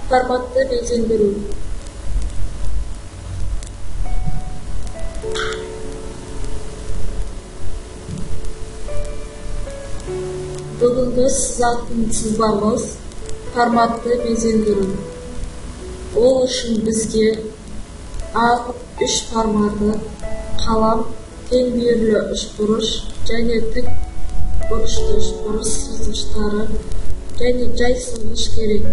Форматты безендіру. Бүгінгі сызатын сызбамыз форматты безендіру. Ол үшін бізге A3 форматы, қалам, тең бүйірлі үшбұрыш және тік бұрышты үшбұрыш сызғыштары және жай сызғыш керек.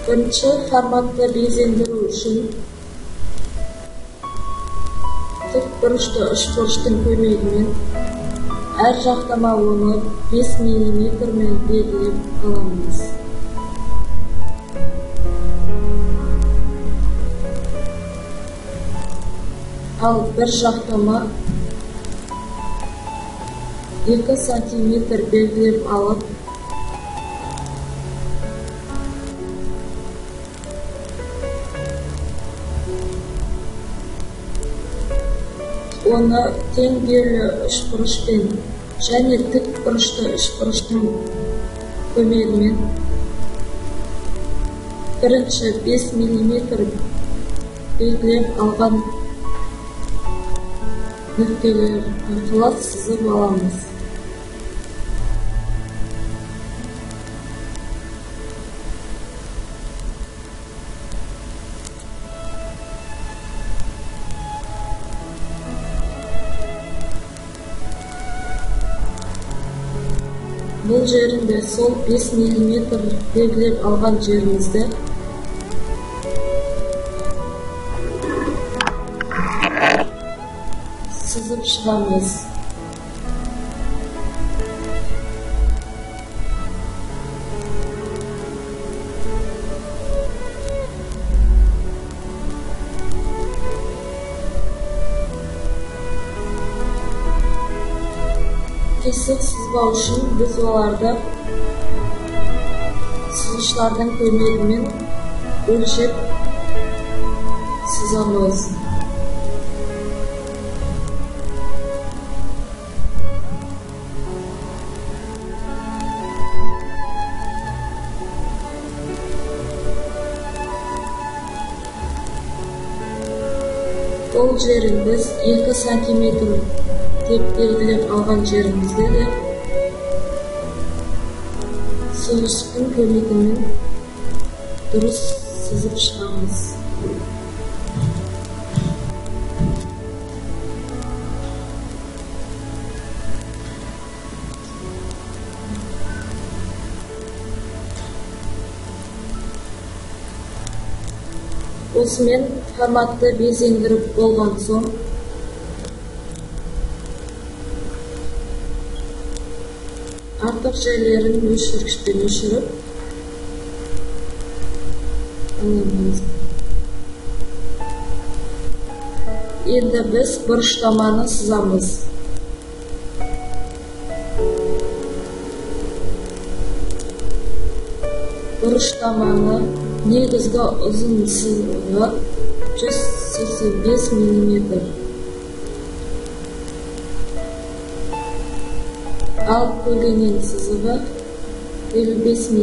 Бірінші форматты безендіру үшін тік бұрышты үшбұрыштың көмегімен әр жақтама оны 5 мм мен белгілеп аламыз. Ал бір жақтама 2 см белгілеп алып, оны тең бүйірлі үшбұрышпен және тік бұрышты үшбұрыштың көмегімен бірінші 5 мм белгілеп алған нүктелер арқылы сызып аламыз. Бұл жерінде сол 5 мм белгілеп алған жерімізді сызып шығамыз. Кесек сызбау үшін біз оларды сызғыштардың көмегімен өлшеп сызамыз. Ол жерін біз 2 см деп белгілеп алған жерімізді де сызғыштың көмегімен дұрыс сызып шығамыз. Осымен форматты безендіріп болған соң, артық жерлерін өшіргішпен өшіріп аламыз. Енді біз бұрыштаманы сызамыз. Бұрыштаманы негізгі ұзын сызығы 185 мм. Ал көлденең сызығы 55 мм.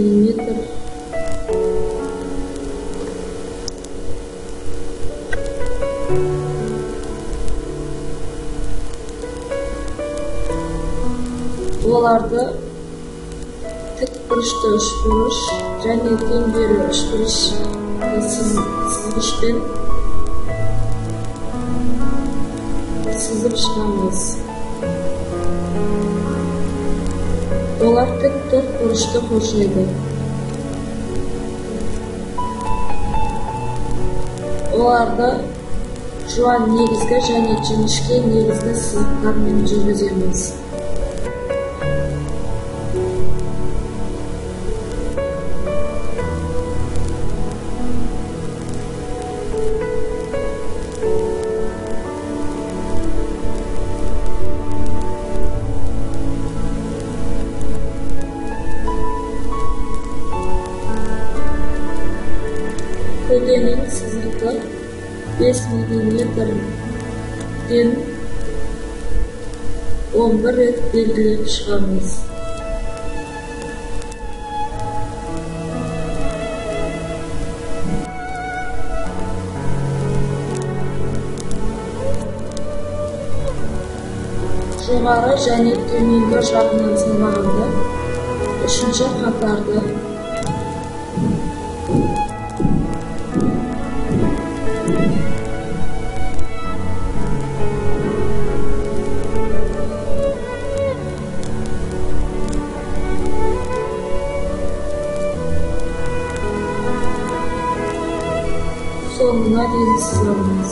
Оларды тік бұрышты үшбұрыш және тең бүйірлі үшбұрыш сызғышпен сызып шығамыз. Олар тік төрт бұрышты қоршайды. Оларды жуан негізгі және жіңішке негізгі сызықтармен жүргіземіз. Көлденең сызықты 5 мм-ден 11 рет белгілеп шығамыз. жоғары және төменгі жағынан салмағанда үшінші қатарды соңына дейін сызамыз.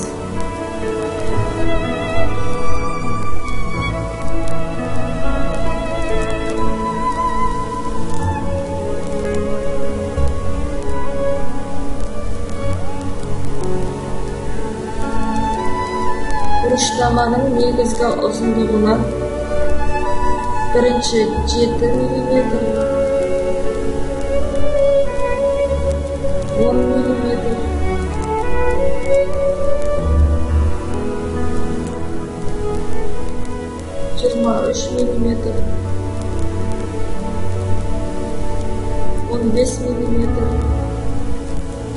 Бұрыштаманың негізгі ұзындығынан бірінші 7 мм, 10 мм, 23 мм, 15 мм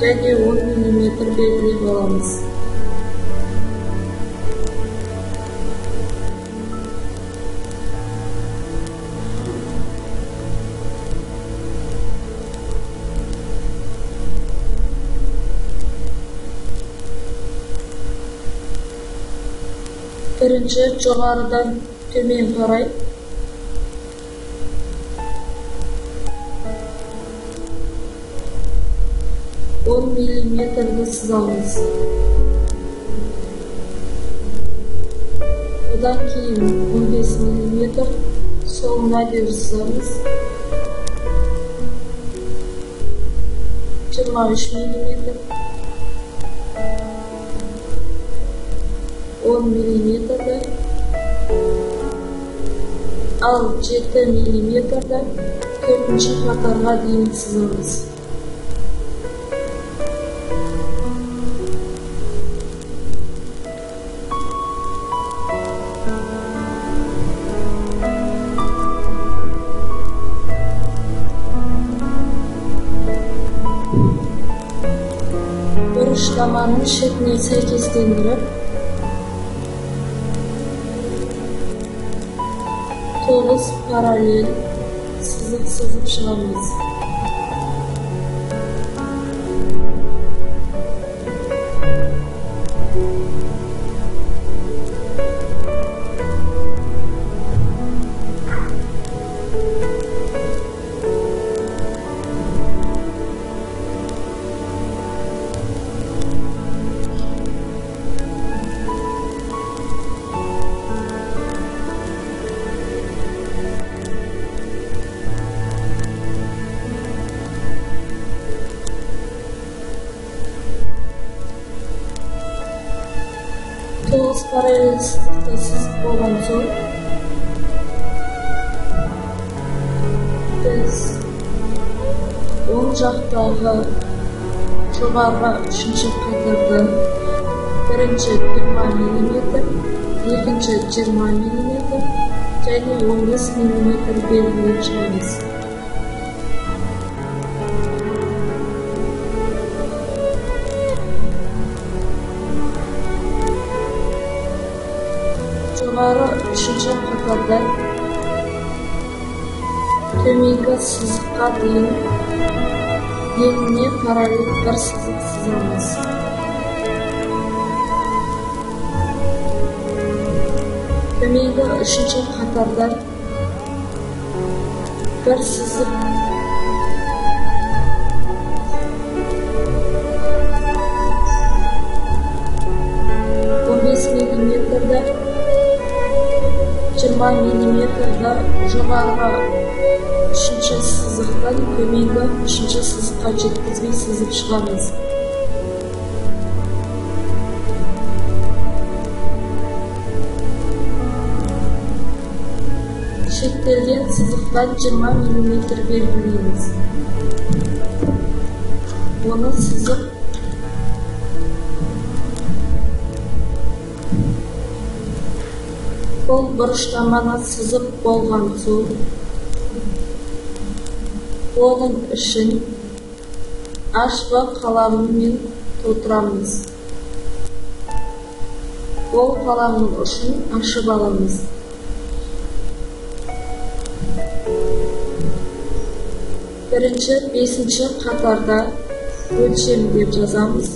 және 10 мм белгілеп аламыз. Бірінші жоғарыдан төмен қарай мм сызамыз. Одан кейін 15 мм соңына дейін сызамыз. 23 мм, 10 мм, ал 7 мм төртінші қатарға дейін сызамыз. Бұрыштаманың шетіне сәйкестендіріп, 9 параллель сызық сызып шығамыз. Тоғыз параллель сызықты сызып болған соң, біз оң жақтағы жоғарғы үшінші қатардан бірінші 20 мм, екінші 20 мм және 15 мм белгілеп шығамыз. Жоғары үшінші қатардан төменгі сызыққа дейін еніне параллель бір сызық сызамыз. Төменгі үшінші қатардан бір сызық мм-да 20 мм-да жоғарғы үшінші сызықтан төменгі үшінші сызыққа жеткізбей сызып шығамыз. Шектелген сызықтан 20 мм белгілейміз. Оны сызып бұл бұрыштаманы сызып болған соң, оның үшін HB қаламымен толтырамыз. Ол қаламның ұшын ашып аламыз. Бірінші, бесінші қатарда өлшем деп жазамыз.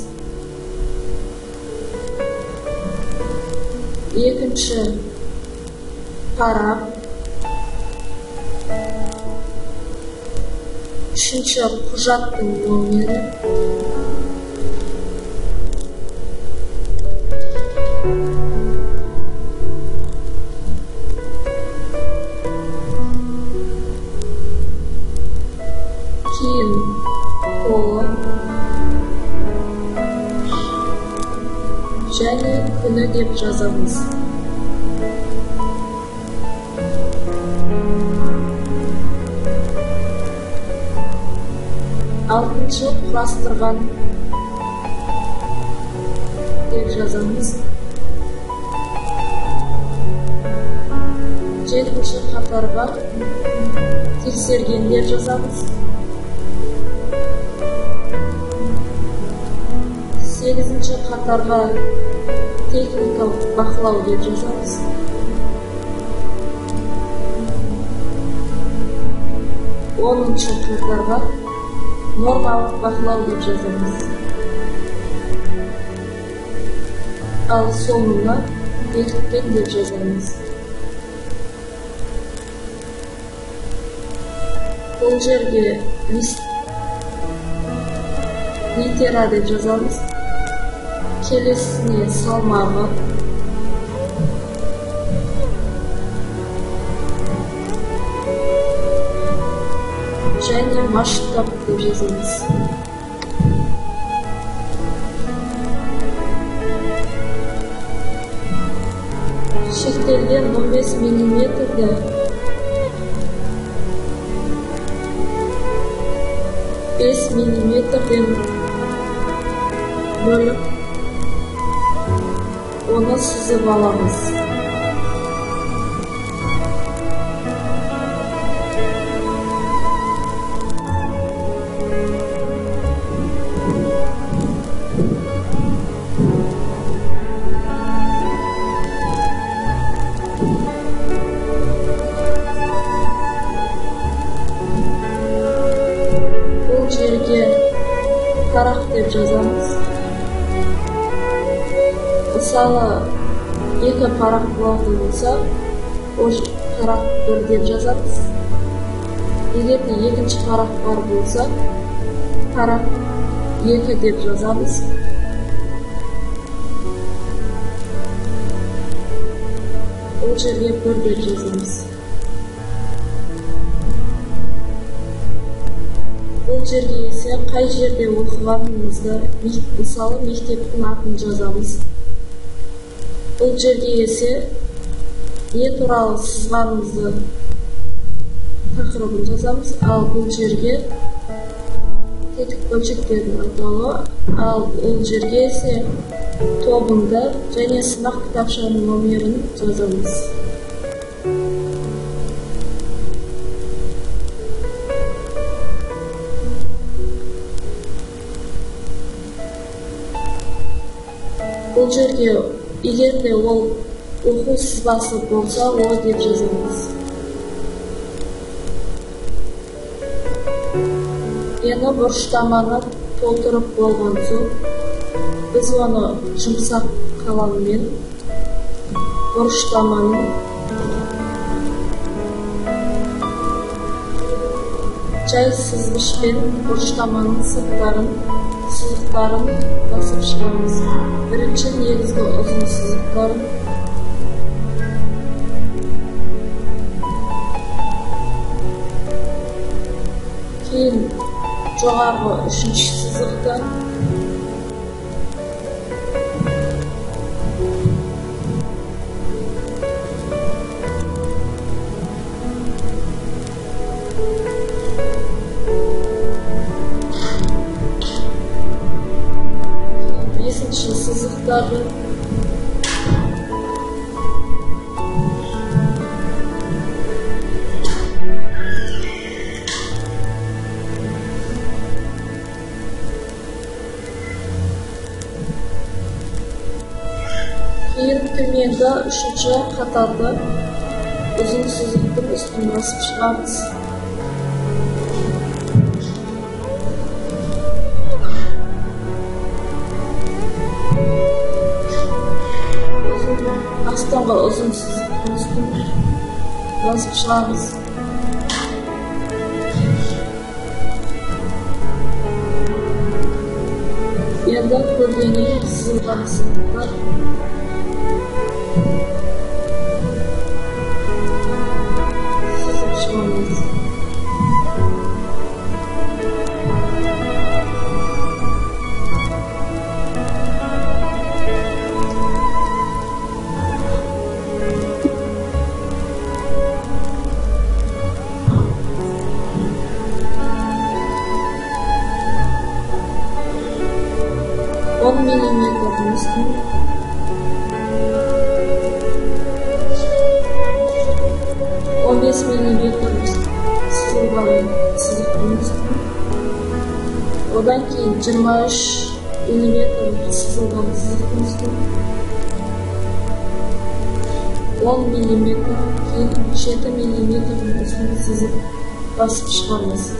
Екінші, парақ. Үшінші, құжаттың номері. Кейін қолы және күні деп жазамыз. Алтыншы, құрастырған деп жазамыз. Жетінші қатарға тексерген деп жазамыз. Сегізінші қатарға техникалық бақылау деп жазамыз. Оныншы қатарға нормалық бақылау деп жазамыз. Ал соңына бекіткен деп жазамыз. Бұл жерге литера деп жазамыз. Келесіне салмағы. Және масштаб деп жазамыз. Шектелген 15 мм-ді 5 мм-ден бөліп, оны сызып аламыз. Бұл жерге парақ деп жазамыз. Мысалы, екі парақ болатын болса, парақ 1 деп жазамыз. Егер де екінші парақ бар болса, парақ 2 деп жазамыз. Ол жерге 1 деп жазамыз. Бұл жерге есе қай жерде оқығанымызды, мысалы мектептің атын жазамыз. Бұл жерге есе не туралы сызғанымызды тақырыбын жазамыз. Ал бұл жерге тетік бөлшектердің атауы, ал ол жерге есе тобынды және сынақ кітапшаның номерін жазамыз. Бұл жерге егер де ол оқу сызбасы болса, ол деп жазамыз. Ені бұрыштаманы толтырып болған соң, біз оны жұмсақ қаламмен бұрыштаманың жай сызғышпен бұрыштаманың сызықтарын басып шығамыз. Бірінші негізгі ұзын сызықтарын, кейін жоғарғы үшінші сызықты, бесінші сызықтарды, кейін төменгі үшінші қатарды ұзын сызықтың үстін басып шығамыз. so'ngra uzun chiziqning ustini bosib chiqamiz. Endi ko'ldagining chizilgan chiziqlar chizib chiqamiz. millimetre üstüne 15 millimetre sızılgan chiziqning üstüne odan keyin 23 millimetre sızılgan chiziqning üstüne 10 millimetre keyin 7 millimetre üstüne chizib bosib chiqamiz.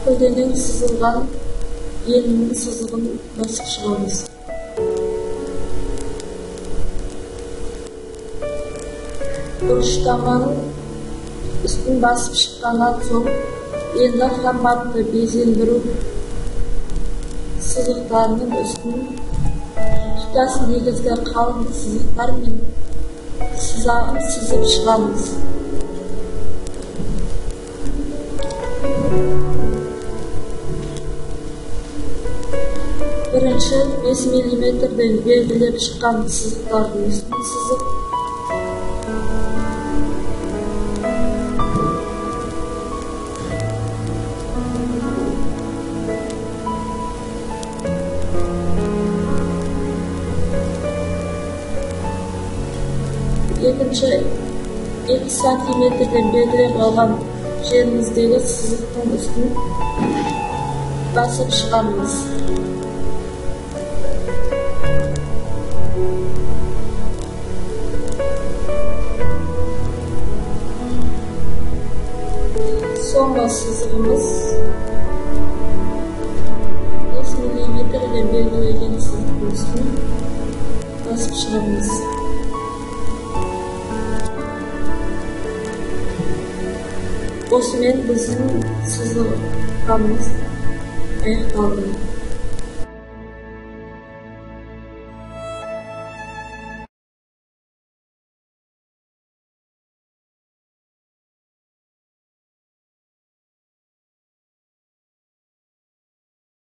Köldenin sızılgan yerinin sızığını basıp çıqamiz. Buruşlamanın üstünü basıp çıqqandan so'ng endi formatni bezendirib sızıqlarning üstünü tutas negizga qalin sızıqlar bilan sızib chiqamiz. Birinchi 5 millimetrdan belgilab chiqqan chiziqlarning üstini chizib ikkinchi 2 santimetrdan belgilab olgan yerimizdagi chiziqning üstini basib chiqamiz. Sonra sızığımız 5 millimetreden belgilеген chiziqning üstüne basib chiqamiz. Osman bizning chiziqlarimiz аяқталды.